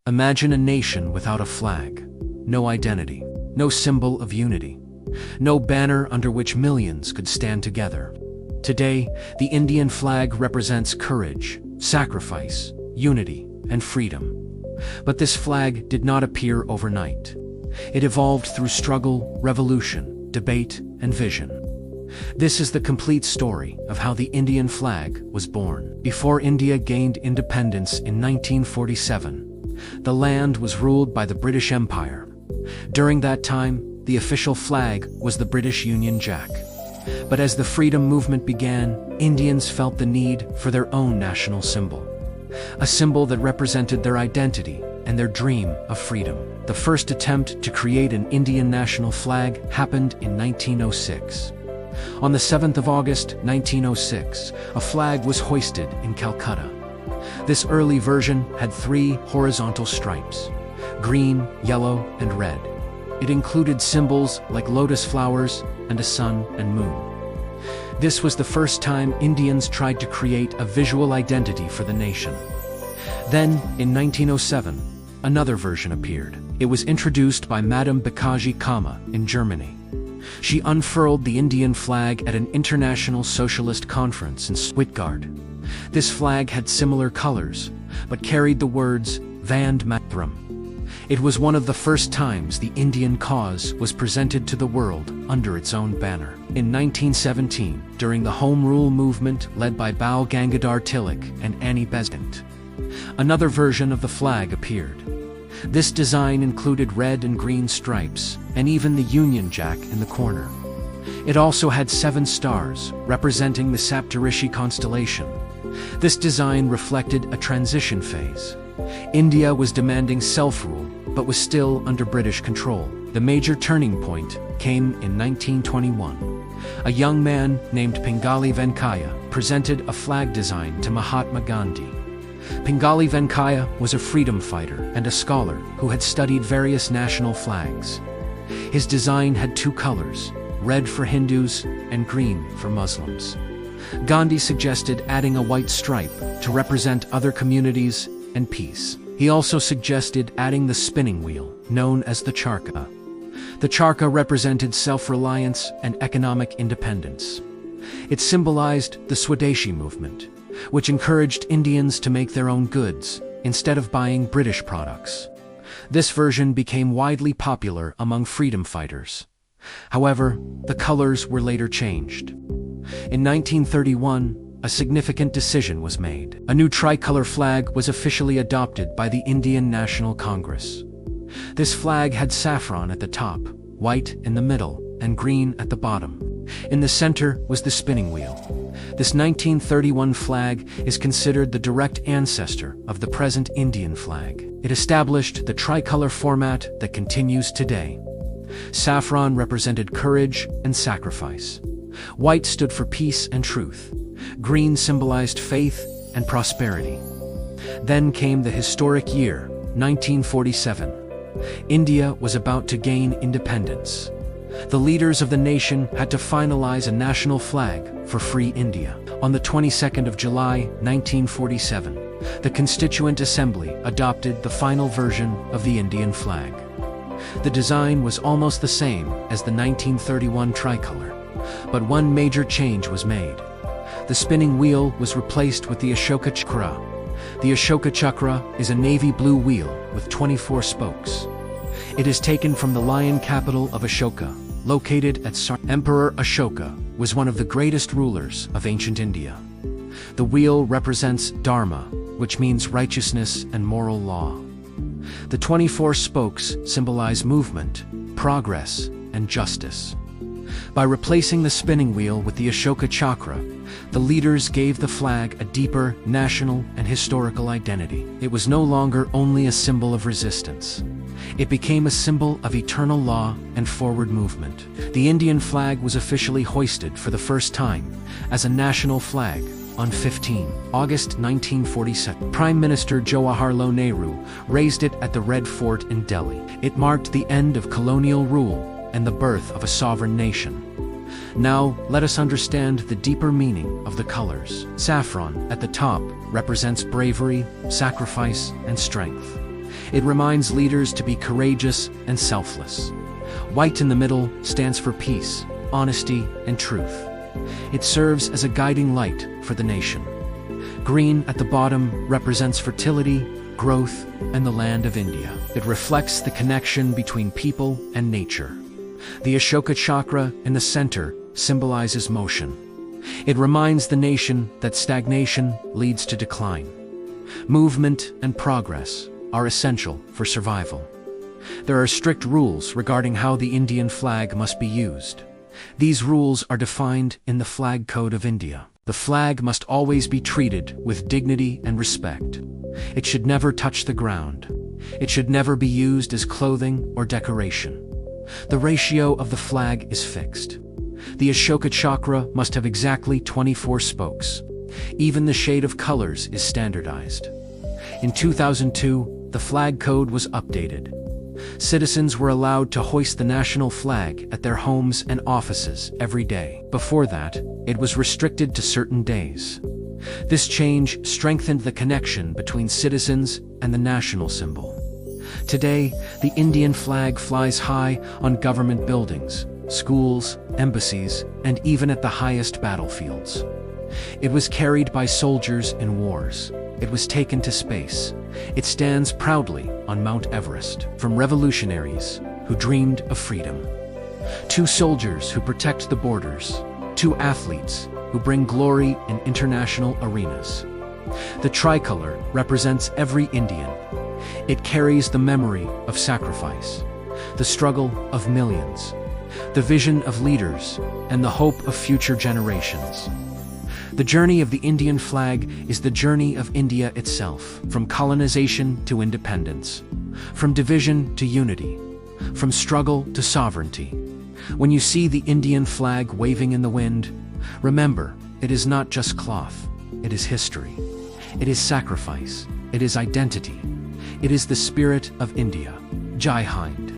Imagine a nation without a flag, no identity, no symbol of unity, no banner under which millions could stand together. Today, the Indian flag represents courage, sacrifice, unity, and freedom. But this flag did not appear overnight. It evolved through struggle, revolution, debate, and vision. This is the complete story of how the Indian flag was born. Before India gained independence in 1947, the land was ruled by the British Empire. During that time, the official flag was the British Union Jack. But as the freedom movement began, Indians felt the need for their own national symbol. A symbol that represented their identity and their dream of freedom. The first attempt to create an Indian national flag happened in 1906. On the 7th of August, 1906, a flag was hoisted in Calcutta. This early version had 3 horizontal stripes: green, yellow, and red. It included symbols like lotus flowers and a sun and moon. This was the first time Indians tried to create a visual identity for the nation. Then, in 1907, another version appeared. It was introduced by Madame Bakaji Kama in Germany. She unfurled the Indian flag at an international socialist conference in Stuttgart. This flag had similar colors, but carried the words Vande Mataram. It was one of the first times the Indian cause was presented to the world under its own banner. In 1917, during the Home Rule movement led by Bal Gangadhar Tilak and Annie Besant, another version of the flag appeared. This design included red and green stripes, and even the Union Jack in the corner. It also had 7 stars, representing the Saptarishi constellation. This design reflected a transition phase. India was demanding self-rule, but was still under British control. The major turning point came in 1921. A young man named Pingali Venkaya presented a flag design to Mahatma Gandhi. Pingali Venkaya was a freedom fighter and a scholar who had studied various national flags. His design had 2 colors, red for Hindus and green for Muslims. Gandhi suggested adding a white stripe to represent other communities and peace. He also suggested adding the spinning wheel, known as the charkha. The charkha represented self-reliance and economic independence. It symbolized the Swadeshi movement, which encouraged Indians to make their own goods instead of buying British products. This version became widely popular among freedom fighters. However, the colors were later changed. In 1931, a significant decision was made. A new tricolor flag was officially adopted by the Indian National Congress. This flag had saffron at the top, white in the middle, and green at the bottom. In the center was the spinning wheel. This 1931 flag is considered the direct ancestor of the present Indian flag. It established the tricolor format that continues today. Saffron represented courage and sacrifice. White stood for peace and truth. Green symbolized faith and prosperity. Then came the historic year, 1947. India was about to gain independence. The leaders of the nation had to finalize a national flag for free India. On the 22nd of July, 1947, the Constituent Assembly adopted the final version of the Indian flag. The design was almost the same as the 1931 tricolor, but one major change was made. The spinning wheel was replaced with the Ashoka Chakra. The Ashoka Chakra is a navy blue wheel with 24 spokes. It is taken from the lion capital of Ashoka, located at Emperor Ashoka was one of the greatest rulers of ancient India. The wheel represents Dharma, which means righteousness and moral law. The 24 spokes symbolize movement, progress, and justice. By replacing the spinning wheel with the Ashoka Chakra, the leaders gave the flag a deeper national and historical identity. It was no longer only a symbol of resistance. It became a symbol of eternal law and forward movement. The Indian flag was officially hoisted for the first time as a national flag on 15 August 1947. Prime Minister Jawaharlal Nehru raised it at the Red Fort in Delhi. It marked the end of colonial rule and the birth of a sovereign nation. Now, let us understand the deeper meaning of the colors. Saffron, at the top, represents bravery, sacrifice, and strength. It reminds leaders to be courageous and selfless. White in the middle stands for peace, honesty, and truth. It serves as a guiding light for the nation. Green at the bottom represents fertility, growth, and the land of India. It reflects the connection between people and nature. The Ashoka chakra in the center symbolizes motion. It reminds the nation that stagnation leads to decline. Movement and progress are essential for survival. There are strict rules regarding how the Indian flag must be used. These rules are defined in the Flag Code of India. The flag must always be treated with dignity and respect. It should never touch the ground. It should never be used as clothing or decoration. The ratio of the flag is fixed. The Ashoka chakra must have exactly 24 spokes. Even the shade of colors is standardized. In 2002, the flag code was updated. Citizens were allowed to hoist the national flag at their homes and offices every day. Before that, it was restricted to certain days. This change strengthened the connection between citizens and the national symbol. Today, the Indian flag flies high on government buildings, schools, embassies, and even at the highest battlefields. It was carried by soldiers in wars. It was taken to space. It stands proudly on Mount Everest. From revolutionaries who dreamed of freedom, to soldiers who protect the borders, to athletes who bring glory in international arenas. The tricolor represents every Indian. It carries the memory of sacrifice, the struggle of millions, the vision of leaders, and the hope of future generations. The journey of the Indian flag is the journey of India itself, from colonization to independence, from division to unity, from struggle to sovereignty. When you see the Indian flag waving in the wind, remember, it is not just cloth, it is history. It is sacrifice, it is identity. It is the spirit of India. Jai Hind.